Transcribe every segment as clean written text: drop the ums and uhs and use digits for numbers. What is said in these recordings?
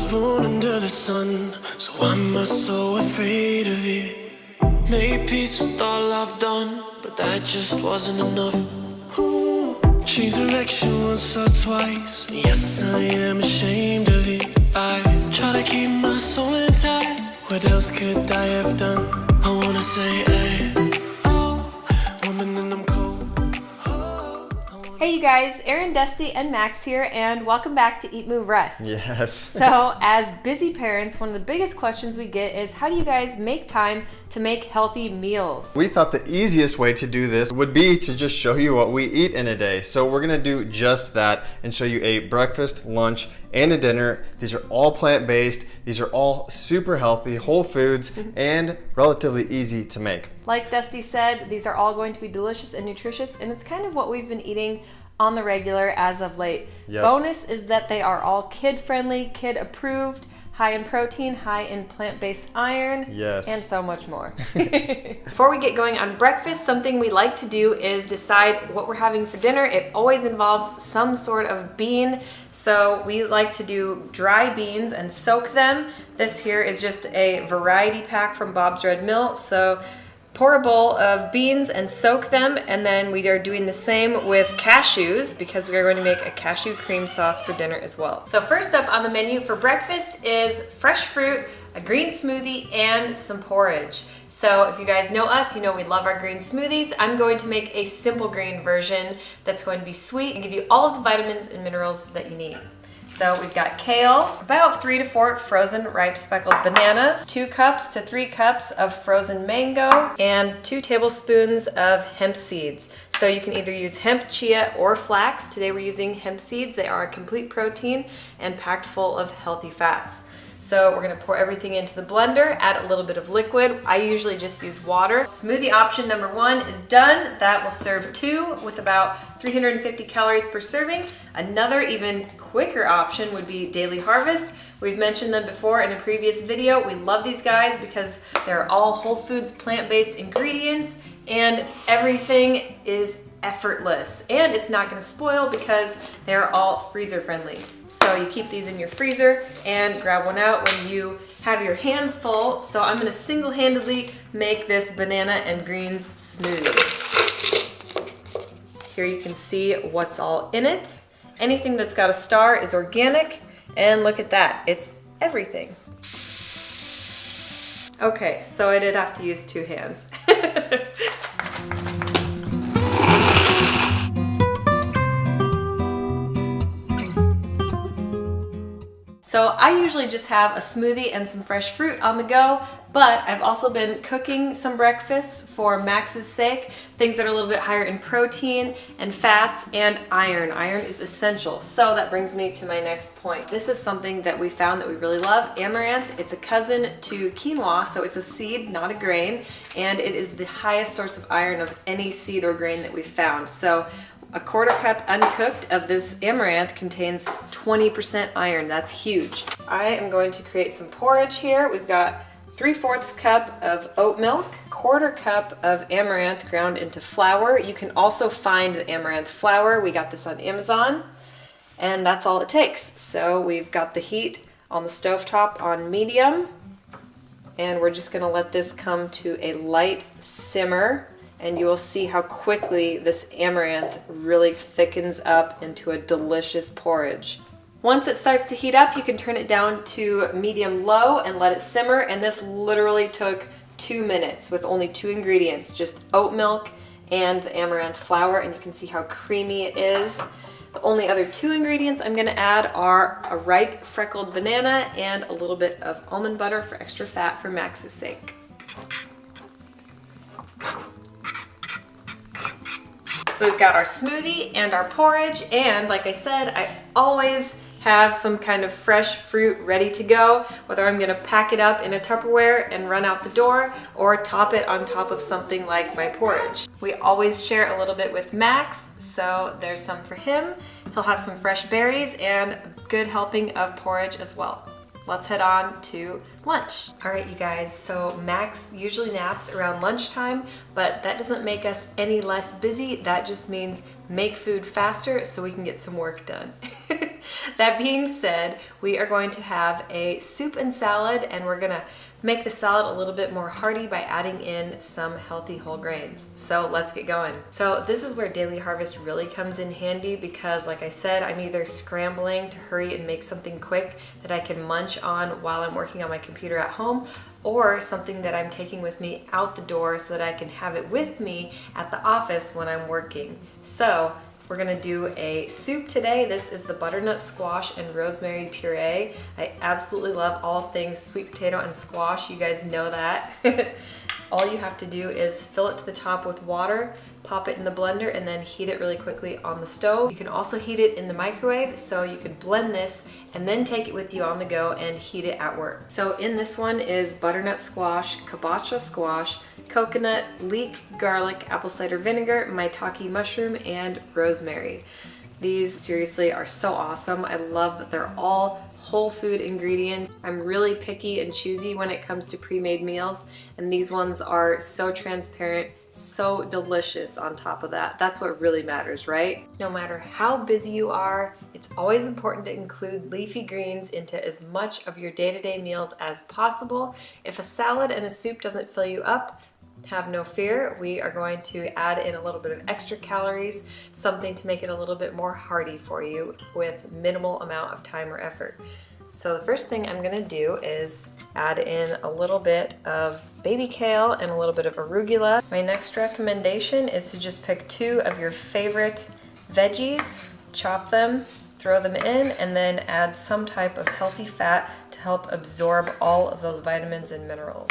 was born under the sun, so why am I so afraid of it? Made peace with all I've done, but that just wasn't enough. Ooh. Change direction once or twice, yes I am ashamed of it. I try to keep my soul intact, what else could I have done? I wanna say, hey, oh, woman and I'm cold. Oh, Hey you guys, Erin, Dusty, and Max here, and welcome back to Eat, Move, Rest. Yes. So, as busy parents, one of the biggest questions we get is how do you guys make time to make healthy meals? We thought the easiest way to do this would be to just show you what we eat in a day. So we're gonna do just that and show you a breakfast, lunch, and a dinner. These are all plant-based. These are all super healthy, whole foods, and relatively easy to make. Like Dusty said, these are all going to be delicious and nutritious, and it's kind of what we've been eating on the regular as of late. Yep. Bonus is that they are all kid-friendly, kid-approved, high in protein, high in plant-based iron, Yes. and so much more. Before we get going on breakfast, something we like to do is decide what we're having for dinner. It always involves some sort of bean, so we like to do dry beans and soak them. This here is just a variety pack from Bob's Red Mill, so pour a bowl of beans and soak them, and then we are doing the same with cashews because we are going to make a cashew cream sauce for dinner as well. So first up on the menu for breakfast is fresh fruit, a green smoothie, and some porridge. So if you guys know us, you know we love our green smoothies. I'm going to make a simple green version that's going to be sweet and give you all of the vitamins and minerals that you need. So we've got kale, about 3 to 4 frozen ripe speckled bananas, 2 cups to 3 cups of frozen mango, and 2 tablespoons of hemp seeds. So you can either use hemp, chia, or flax. Today we're using hemp seeds. They are a complete protein and packed full of healthy fats. So we're gonna pour everything into the blender, add a little bit of liquid. I usually just use water. Smoothie option number 1 is done. That will serve 2 with about 350 calories per serving. Another even quicker option would be Daily Harvest. We've mentioned them before in a previous video. We love these guys because they're all whole foods, plant-based ingredients, and everything is effortless, and it's not going to spoil because they're all freezer friendly. So you keep these in your freezer and grab one out when you have your hands full. So I'm going to single-handedly make this banana and greens smoothie. Here you can see what's all in it. Anything that's got a star is organic, and look at that, it's everything. Okay, so I did have to use 2 hands. So I usually just have a smoothie and some fresh fruit on the go, but I've also been cooking some breakfasts for Max's sake, things that are a little bit higher in protein and fats and iron. Iron is essential. So that brings me to my next point. This is something that we found that we really love, amaranth. It's a cousin to quinoa, so it's a seed, not a grain, and it is the highest source of iron of any seed or grain that we've found. So a 1/4 cup uncooked of this amaranth contains 20% iron. That's huge. I am going to create some porridge here. We've got 3/4 cup of oat milk, 1/4 cup of amaranth ground into flour. You can also find the amaranth flour. We got this on Amazon, and that's all it takes. So we've got the heat on the stovetop on medium, and we're just gonna let this come to a light simmer, and you will see how quickly this amaranth really thickens up into a delicious porridge. Once it starts to heat up, you can turn it down to medium-low and let it simmer, and this literally took 2 minutes with only 2 ingredients, just oat milk and the amaranth flour, and you can see how creamy it is. The only other 2 ingredients I'm gonna add are a ripe freckled banana and a little bit of almond butter for extra fat for Max's sake. So we've got our smoothie and our porridge, and like I said, I always have some kind of fresh fruit ready to go, whether I'm gonna pack it up in a Tupperware and run out the door or top it on top of something like my porridge. We always share a little bit with Max, so there's some for him. He'll have some fresh berries and a good helping of porridge as well. Let's head on to lunch. All right, you guys, so Max usually naps around lunchtime, but that doesn't make us any less busy. That just means make food faster so we can get some work done. That being said, we are going to have a soup and salad, and we're gonna make the salad a little bit more hearty by adding in some healthy whole grains. So let's get going. So this is where Daily Harvest really comes in handy because, like I said, I'm either scrambling to hurry and make something quick that I can munch on while I'm working on my computer at home, or something that I'm taking with me out the door so that I can have it with me at the office when I'm working. So we're gonna do a soup today. This is the butternut squash and rosemary puree. I absolutely love all things sweet potato and squash. You guys know that. All you have to do is fill it to the top with water, pop it in the blender, and then heat it really quickly on the stove. You can also heat it in the microwave, so you could blend this and then take it with you on the go and heat it at work. So in this one is butternut squash, kabocha squash, coconut, leek, garlic, apple cider vinegar, maitake mushroom, and rosemary. These seriously are so awesome. I love that they're all whole food ingredients. I'm really picky and choosy when it comes to pre-made meals, and these ones are so transparent, so delicious on top of that. That's what really matters, right? No matter how busy you are, it's always important to include leafy greens into as much of your day-to-day meals as possible. If a salad and a soup doesn't fill you up, have no fear. We are going to add in a little bit of extra calories, something to make it a little bit more hearty for you with minimal amount of time or effort. So the first thing I'm gonna do is add in a little bit of baby kale and a little bit of arugula. My next recommendation is to just pick 2 of your favorite veggies, chop them, throw them in, and then add some type of healthy fat to help absorb all of those vitamins and minerals.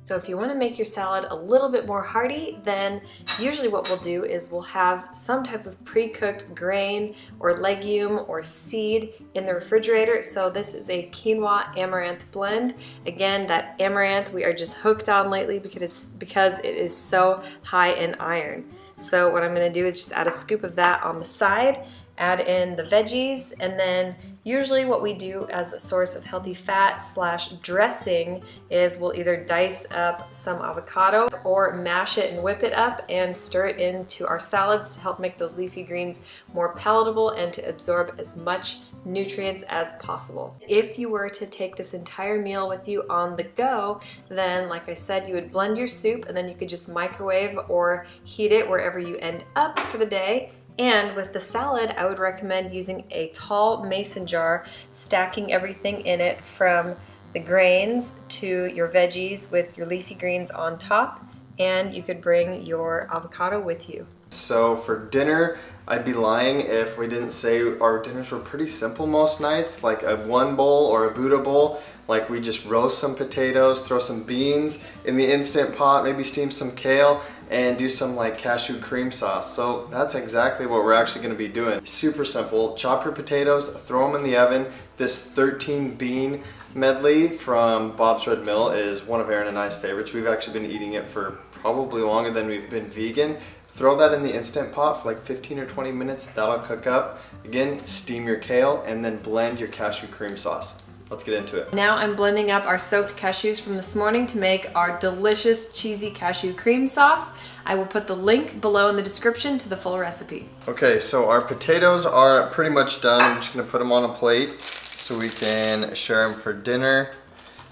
So if you want to make your salad a little bit more hearty, then usually what we'll do is we'll have some type of pre-cooked grain or legume or seed in the refrigerator. So this is a quinoa amaranth blend. Again, that amaranth we are just hooked on lately because it is so high in iron. So what I'm going to do is just add a scoop of that on the side, add in the veggies, and then usually what we do as a source of healthy fat / dressing is we'll either dice up some avocado or mash it and whip it up and stir it into our salads to help make those leafy greens more palatable and to absorb as much nutrients as possible. If you were to take this entire meal with you on the go, then like I said, you would blend your soup and then you could just microwave or heat it wherever you end up for the day. And with the salad, I would recommend using a tall mason jar, stacking everything in it from the grains to your veggies with your leafy greens on top, and you could bring your avocado with you. So for dinner, I'd be lying if we didn't say our dinners were pretty simple most nights, like a 1 bowl or a Buddha bowl. Like we just roast some potatoes, throw some beans in the Instant Pot, maybe steam some kale, and do some like cashew cream sauce. So that's exactly what we're actually gonna be doing. Super simple. Chop your potatoes, throw them in the oven. This 13 bean medley from Bob's Red Mill is one of Aaron and I's favorites. We've actually been eating it for probably longer than we've been vegan. Throw that in the Instant Pot for like 15 or 20 minutes. That'll cook up. Again, steam your kale and then blend your cashew cream sauce. Let's get into it. Now I'm blending up our soaked cashews from this morning to make our delicious cheesy cashew cream sauce. I will put the link below in the description to the full recipe. Okay, so our potatoes are pretty much done. I'm just gonna put them on a plate so we can share them for dinner.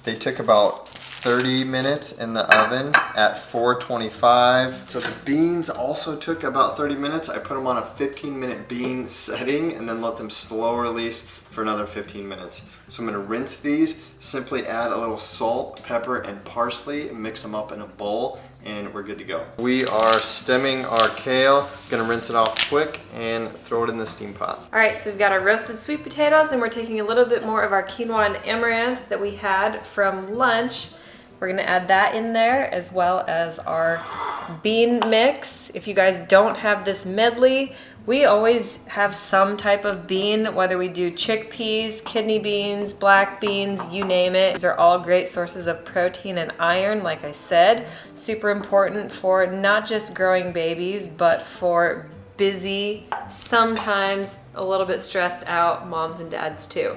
They took about 30 minutes in the oven at 425. So the beans also took about 30 minutes. I put them on a 15-minute bean setting and then let them slow release for another 15 minutes. So I'm gonna rinse these, simply add a little salt, pepper, and parsley, and mix them up in a bowl, and we're good to go. We are stemming our kale. Gonna rinse it off quick and throw it in the steam pot. All right, so we've got our roasted sweet potatoes, and we're taking a little bit more of our quinoa and amaranth that we had from lunch. We're gonna add that in there, as well as our bean mix. If you guys don't have this medley, we always have some type of bean, whether we do chickpeas, kidney beans, black beans, you name it. These are all great sources of protein and iron, like I said. Super important for not just growing babies, but for busy, sometimes a little bit stressed out moms and dads too.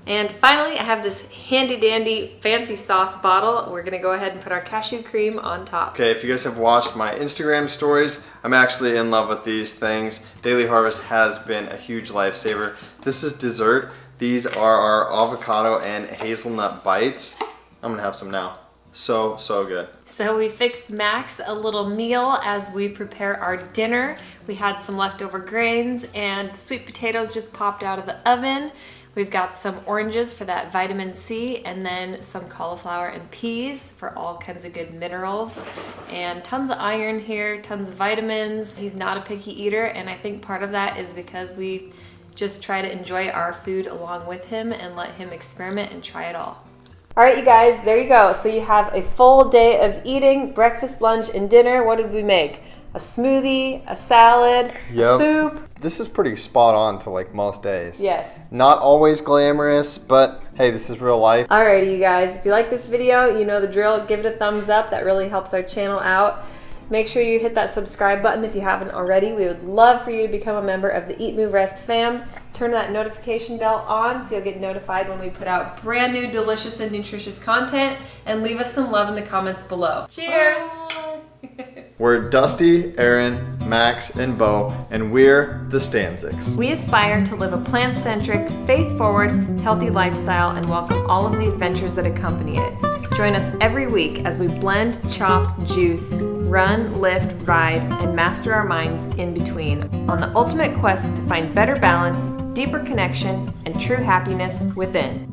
And finally, I have this handy dandy fancy sauce bottle. We're gonna go ahead and put our cashew cream on top. Okay, if you guys have watched my Instagram stories, I'm actually in love with these things. Daily Harvest has been a huge lifesaver. This is dessert. These are our avocado and hazelnut bites. I'm gonna have some now. So good. So we fixed Max a little meal as we prepare our dinner. We had some leftover grains and sweet potatoes just popped out of the oven. We've got some oranges for that vitamin C, and then some cauliflower and peas for all kinds of good minerals, and tons of iron here, tons of vitamins. He's not a picky eater, and I think part of that is because we just try to enjoy our food along with him and let him experiment and try it all. All right, you guys, there you go. So you have a full day of eating, breakfast, lunch, and dinner. What did we make? A smoothie, a salad, soup. This is pretty spot on to like most days. Yes. Not always glamorous, but hey, this is real life. Alrighty, you guys, if you like this video, you know the drill. Give it a thumbs up. That really helps our channel out. Make sure you hit that subscribe button if you haven't already. We would love for you to become a member of the Eat, Move, Rest fam. Turn that notification bell on so you'll get notified when we put out brand new delicious and nutritious content, and leave us some love in the comments below. Cheers! We're Dusty, Aaron, Max, and Bo, and we're the Stanzics. We aspire to live a plant-centric, faith-forward, healthy lifestyle and welcome all of the adventures that accompany it. Join us every week as we blend, chop, juice, run, lift, ride, and master our minds in between on the ultimate quest to find better balance, deeper connection, and true happiness within.